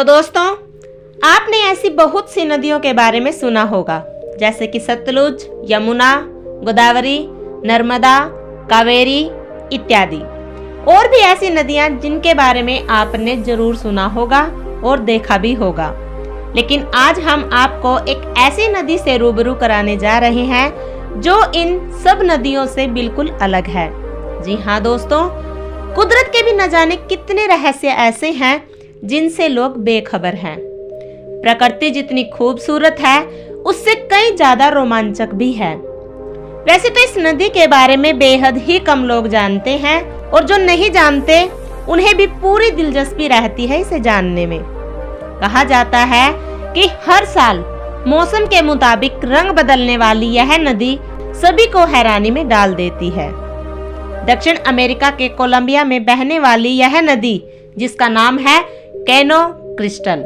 दोस्तों, आपने ऐसी बहुत सी नदियों के बारे में सुना होगा, जैसे कि सतलुज, यमुना, गोदावरी, नर्मदा, कावेरी इत्यादि। और भी ऐसी नदियां जिनके बारे में आपने जरूर सुना होगा और देखा भी होगा। लेकिन आज हम आपको एक ऐसी नदी से रूबरू कराने जा रहे हैं जो इन सब नदियों से बिल्कुल अलग है। जी हाँ दोस्तों, कुदरत के भी न जाने कितने रहस्य ऐसे हैं जिनसे लोग बेखबर हैं। प्रकृति जितनी खूबसूरत है उससे कई ज्यादा रोमांचक भी है। वैसे तो इस नदी के बारे में बेहद ही कम लोग जानते हैं और जो नहीं जानते उन्हें भी पूरी दिलचस्पी रहती है इसे जानने में। कहा जाता है कि हर साल मौसम के मुताबिक रंग बदलने वाली यह नदी सभी को हैरानी में डाल देती है। दक्षिण अमेरिका के कोलंबिया में बहने वाली यह नदी, जिसका नाम है कैनो क्रिस्टल,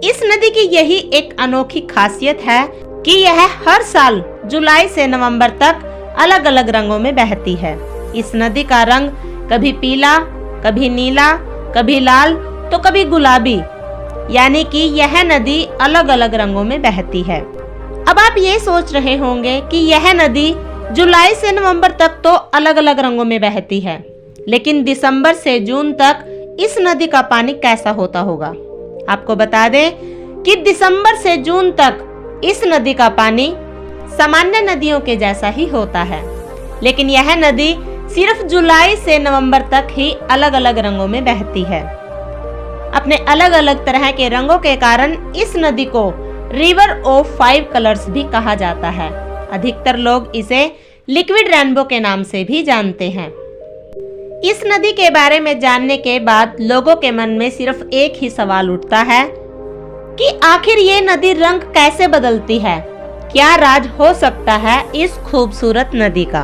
इस नदी की यही एक अनोखी खासियत है कि यह हर साल जुलाई से नवंबर तक अलग अलग रंगों में बहती है। इस नदी का रंग कभी पीला, कभी नीला, कभी लाल तो कभी गुलाबी, यानी कि यह नदी अलग अलग रंगों में बहती है। अब आप ये सोच रहे होंगे कि यह नदी जुलाई से नवंबर तक तो अलग अलग रंगों में बहती है, लेकिन दिसंबर से जून तक इस नदी का पानी कैसा होता होगा। आपको बता दें कि दिसंबर से जून तक इस नदी का पानी सामान्य नदियों के जैसा ही होता है, लेकिन यह नदी सिर्फ जुलाई से नवंबर तक ही अलग अलग रंगों में बहती है। अपने अलग अलग तरह के रंगों के कारण इस नदी को रिवर ऑफ 5 कलर्स भी कहा जाता है। अधिकतर लोग इसे लिक्विड रेनबो के नाम से भी जानते हैं। इस नदी के बारे में जानने के बाद लोगों के मन में सिर्फ एक ही सवाल उठता है कि आखिर ये नदी रंग कैसे बदलती है। क्या राज हो सकता है इस खूबसूरत नदी का।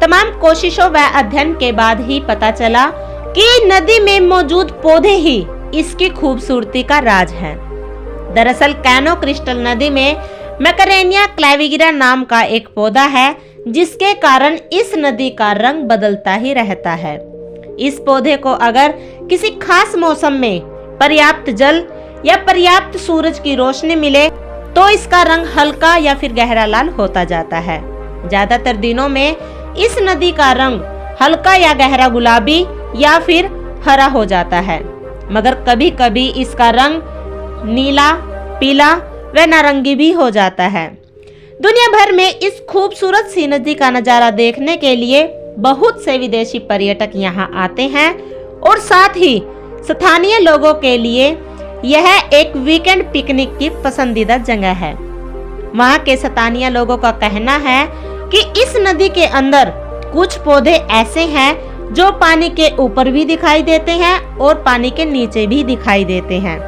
तमाम कोशिशों व अध्ययन के बाद ही पता चला कि नदी में मौजूद पौधे ही इसकी खूबसूरती का राज है। दरअसल कैनो क्रिस्टल नदी में मैकरेनिया क्लेविगिरा नाम का एक पौधा है, जिसके कारण इस नदी का रंग बदलता ही रहता है। इस पौधे को अगर किसी खास मौसम में पर्याप्त जल या पर्याप्त सूरज की रोशनी मिले तो इसका रंग हल्का या फिर गहरा लाल होता जाता है। ज्यादातर दिनों में इस नदी का रंग हल्का या गहरा गुलाबी या फिर हरा हो जाता है, मगर कभी कभी इसका रंग नीला, पीला व नारंगी भी हो जाता है। दुनिया भर में इस खूबसूरत सी नदी का नजारा देखने के लिए बहुत से विदेशी पर्यटक यहाँ आते हैं और साथ ही स्थानीय लोगों के लिए यह एक वीकेंड पिकनिक की पसंदीदा जगह है। वहाँ के स्थानीय लोगों का कहना है कि इस नदी के अंदर कुछ पौधे ऐसे हैं जो पानी के ऊपर भी दिखाई देते हैं और पानी के नीचे भी दिखाई देते हैं।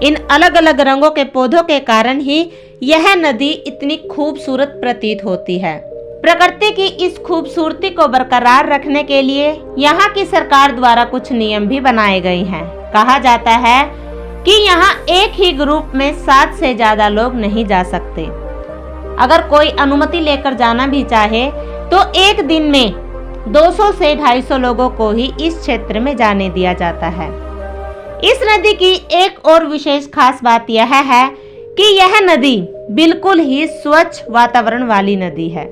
इन अलग अलग रंगों के पौधों के कारण ही यह नदी इतनी खूबसूरत प्रतीत होती है। प्रकृति की इस खूबसूरती को बरकरार रखने के लिए यहाँ की सरकार द्वारा कुछ नियम भी बनाए गए हैं। कहा जाता है कि यहाँ एक ही ग्रुप में 7 से ज्यादा लोग नहीं जा सकते। अगर कोई अनुमति लेकर जाना भी चाहे तो एक दिन में 200 से 250 लोगों को ही इस क्षेत्र में जाने दिया जाता है। इस नदी की एक और विशेष खास बात यह है कि यह नदी बिल्कुल ही स्वच्छ वातावरण वाली नदी है।